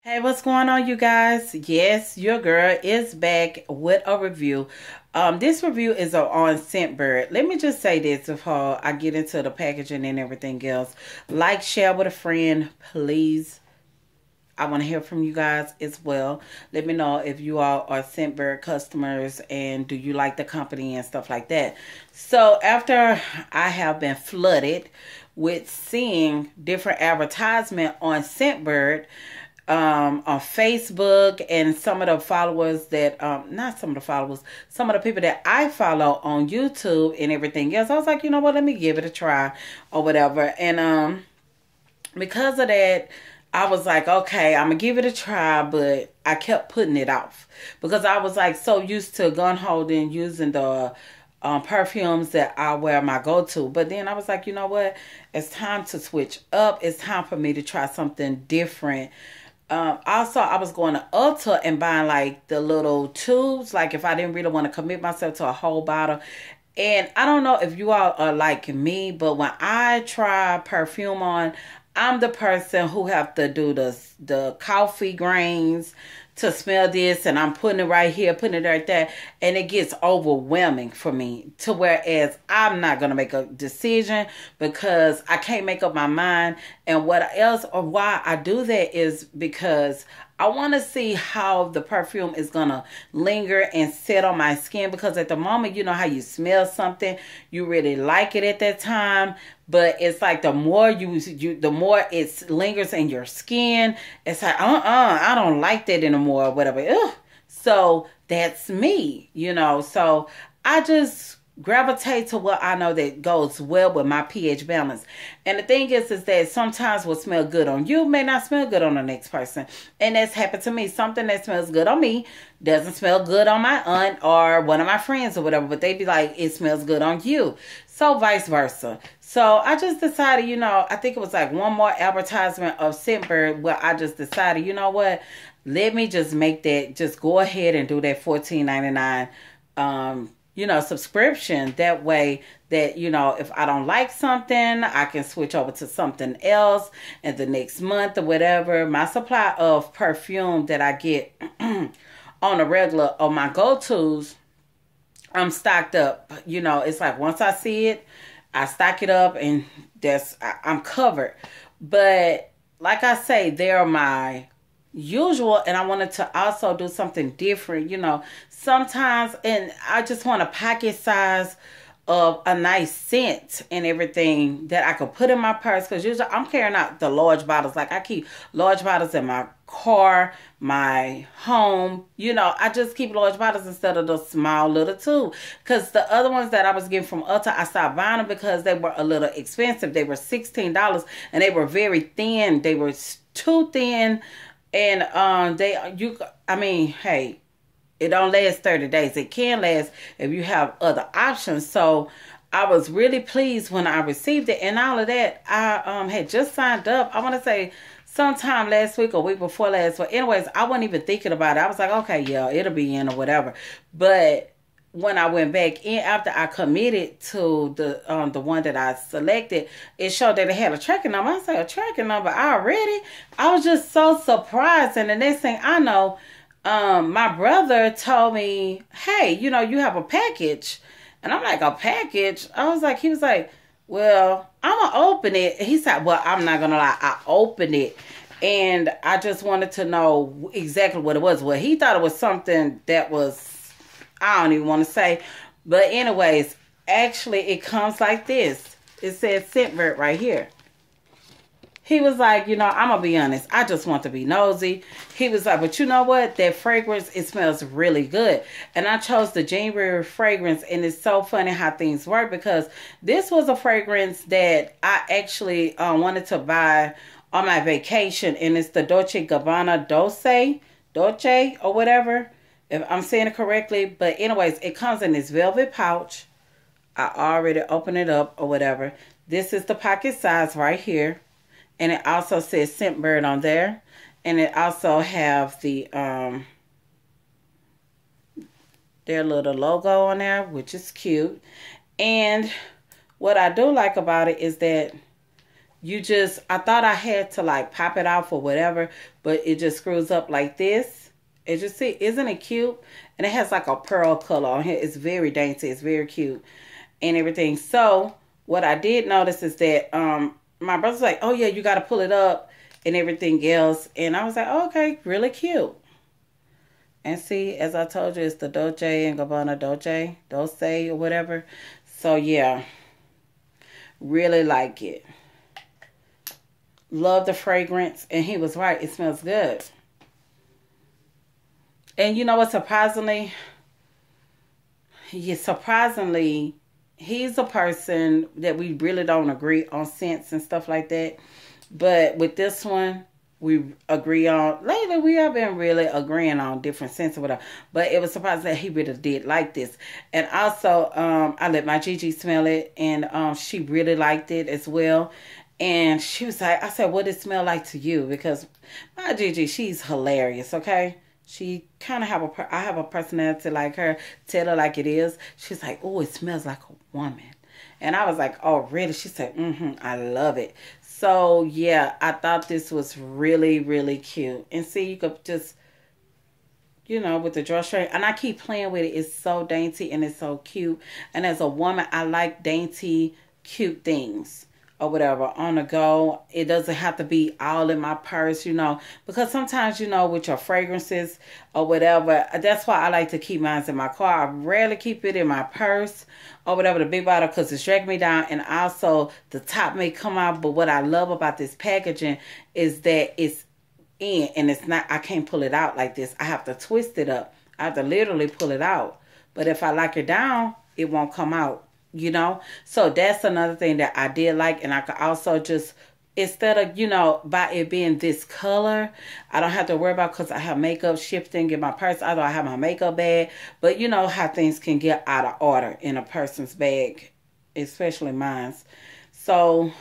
Hey, what's going on, you guys? Yes, your girl is back with a review. This review is on Scentbird. Let me just say this before I get into the packaging and everything else. Like, share with a friend, please. I want to hear from you guys as well. Let me know if you all are Scentbird customers and do you like the company and stuff like that. So after I have been flooded with seeing different advertisement on Scentbird, on Facebook, and some of the followers that not some of the followers, some of the people that I follow on YouTube and everything else, I was like, you know what, let me give it a try or whatever. And because of that, I was like, okay, I'm gonna give it a try, but I kept putting it off because I was like so used to gun holding, using the perfumes that I wear my go-to. But then I was like, you know what, it's time to switch up. It's time for me to try something different. Also, I was going to Ulta and buying like the little tubes, like if I didn't really want to commit myself to a whole bottle. And I don't know if you all are like me, but when I try perfume on, I'm the person who have to do the coffee grains to smell this, and I'm putting it right here, putting it right there, and it gets overwhelming for me, to whereas I'm not going to make a decision because I can't make up my mind. And what else, or why I do that, is because I want to see how the perfume is going to linger and sit on my skin, because at the moment, you know how you smell something, you really like it at that time, but it's like the more the more it lingers in your skin, it's like, I don't like that anymore, or whatever. Ugh. So that's me, you know. So I just gravitate to what I know that goes well with my pH balance. And the thing is that sometimes what smells good on you may not smell good on the next person. And that's happened to me. Something that smells good on me doesn't smell good on my aunt or one of my friends or whatever, but they'd be like, it smells good on you. So vice versa. So I just decided, you know, I think it was like one more advertisement of Scentbird where I just decided, you know what, let me just make that, just go ahead and do that $14.99 you know, subscription. That way that, you know, if I don't like something, I can switch over to something else, and the next month or whatever, my supply of perfume that I get on a regular of my go-tos, I'm stocked up. You know, it's like once I see it, I stock it up, and I'm covered. But like I say, they're my usual, and I wanted to also do something different, you know, sometimes. And I just want a packet size of a nice scent and everything that I could put in my purse, because usually I'm carrying out the large bottles. Like I keep large bottles in my car, my home, you know. I just keep large bottles instead of the small little tube, because the other ones that I was getting from Ulta, I stopped buying them because they were a little expensive. They were $16 and they were very thin. They were too thin. And I mean, hey, it don't last 30 days. It can last if you have other options. So I was really pleased when I received it. And all of that, I had just signed up, I want to say sometime last week or week before last. But anyways, I wasn't even thinking about it. I was like, okay, yeah, it'll be in or whatever. But when I went back in after I committed to the one that I selected, it showed that it had a tracking number. I said, a tracking number already? I was just so surprised. And the next thing I know, my brother told me, hey, you know, you have a package. And I'm like, a package? He was like, well, I'm going to open it. He said, well, I'm not going to lie, I opened it. And I just wanted to know exactly what it was. Well, he thought it was something that was, I don't even want to say. But anyways, actually it comes like this. It says Scentbird right here. He was like, you know, I'm going to be honest, I just want to be nosy. He was like, but you know what? That fragrance, it smells really good. And I chose the January fragrance. And it's so funny how things work, because this was a fragrance that I actually wanted to buy on my vacation. And it's the Dolce & Gabbana Dolce or whatever, if I'm saying it correctly. But anyways, it comes in this velvet pouch. I already opened it up or whatever. This is the pocket size right here. And it also says Scentbird on there. And it also have the their little logo on there, which is cute. And what I do like about it is that you just, I thought I had to like pop it off or whatever, but it just screws up like this. As you see, isn't it cute? And it has like a pearl color on here. It's very dainty. It's very cute and everything. So what I did notice is that my brother's like, oh yeah, you got to pull it up and everything else. And I was like, oh, okay, really cute. And see, as I told you, it's the Dolce & Gabbana Dolce or whatever. So yeah, really like it. Love the fragrance. And he was right. It smells good. And you know what, surprisingly, he's a person that we really don't agree on scents and stuff like that. But with this one, we agree on. Lately, we have been really agreeing on different scents or whatever. But it was surprising that he really did like this. And also, I let my Gigi smell it, and she really liked it as well. And she was like, I said, what does it smell like to you? Because my Gigi, she's hilarious, okay? She kind of I have a personality like her. Tell her like it is. She's like, oh, it smells like a woman. And I was like, oh, really? She said, I love it. So, yeah, I thought this was really, really cute. And see, you could just, you know, with the drawstring. And I keep playing with it. It's so dainty and it's so cute. And as a woman, I like dainty, cute things or whatever on the go. It doesn't have to be all in my purse, you know, because sometimes, you know, with your fragrances or whatever, that's why I like to keep mine in my car. I rarely keep it in my purse or whatever, the big bottle, because it's dragging me down, and also the top may come out. But what I love about this packaging is that it's in, and it's not, I can't pull it out like this. I have to twist it up. I have to literally pull it out. But if I lock it down, it won't come out. You know, so that's another thing that I did like. And I could also just, instead of, you know, by it being this color, I don't have to worry about, because I have makeup shifting in my purse, although I have my makeup bag. But you know how things can get out of order in a person's bag, especially mine's. So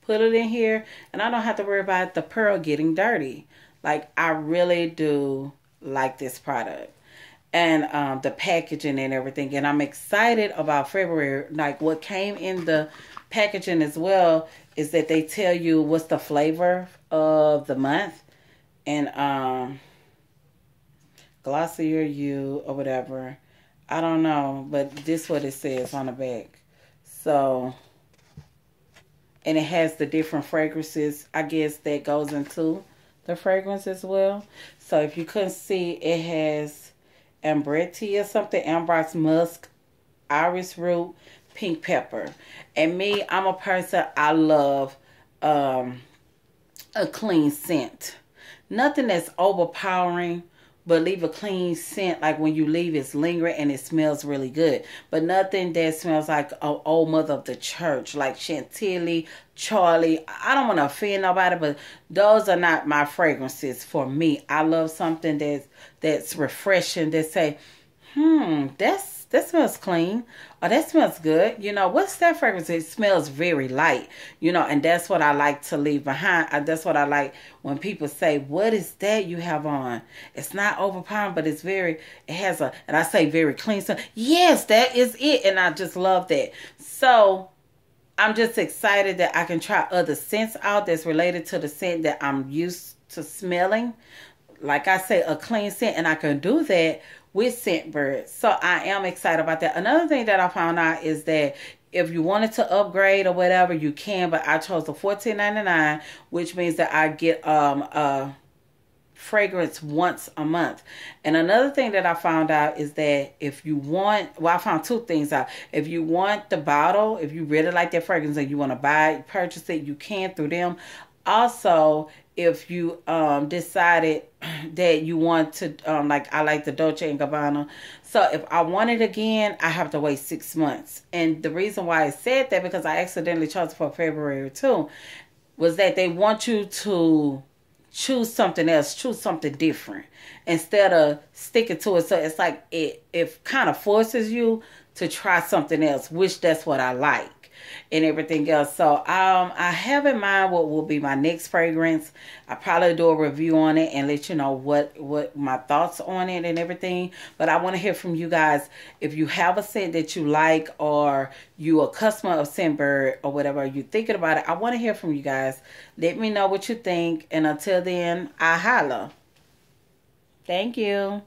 put it in here, and I don't have to worry about the pearl getting dirty. Like, I really do like this product. And the packaging and everything. And I'm excited about February. Like, what came in the packaging as well is that they tell you what's the flavor of the month. And Glossier You or whatever. I don't know. But this is what it says on the back. So, and it has the different fragrances, I guess, that goes into the fragrance as well. So if you couldn't see, it has Ambretti or something, Ambox Musk, Iris Root, Pink Pepper. And me, I'm a person, I love a clean scent. Nothing that's overpowering, but leave a clean scent. Like when you leave, it's lingering and it smells really good. But nothing that smells like an old mother of the church, like Chantilly, Charlie. I don't want to offend nobody, but those are not my fragrances for me. I love something that's refreshing, that say, that smells clean, or that smells good. You know, what's that fragrance? It smells very light, you know, and that's what I like to leave behind. That's what I like when people say, what is that you have on? It's not overpowering, but it's very, it has a, and I say very clean. So yes, that is it. And I just love that. So I'm just excited that I can try other scents out that's related to the scent that I'm used to smelling. Like I say, a clean scent, and I can do that with Scentbird. So I am excited about that. Another thing that I found out is that if you wanted to upgrade or whatever, you can, but I chose the $14.99, which means that I get a fragrance once a month. And another thing that I found out is that if you want, well, I found two things out. If you want the bottle, if you really like that fragrance and you want to purchase it, you can through them. Also, if you decided that you want to, like I like the Dolce & Gabbana. So if I want it again, I have to wait 6 months. And the reason why I said that, because I accidentally chose it for February too, was that they want you to choose something else, choose something different instead of sticking to it. So it's like it kind of forces you to try something else, which that's what I like. and everything else. So I have in mind what will be my next fragrance. I probably do a review on it and let you know what my thoughts on it and everything. But I want to hear from you guys. If you have a scent that you like, or you a customer of Scentbird, or whatever, you thinking about it, I want to hear from you guys. Let me know what you think, and until then, I holla. Thank you.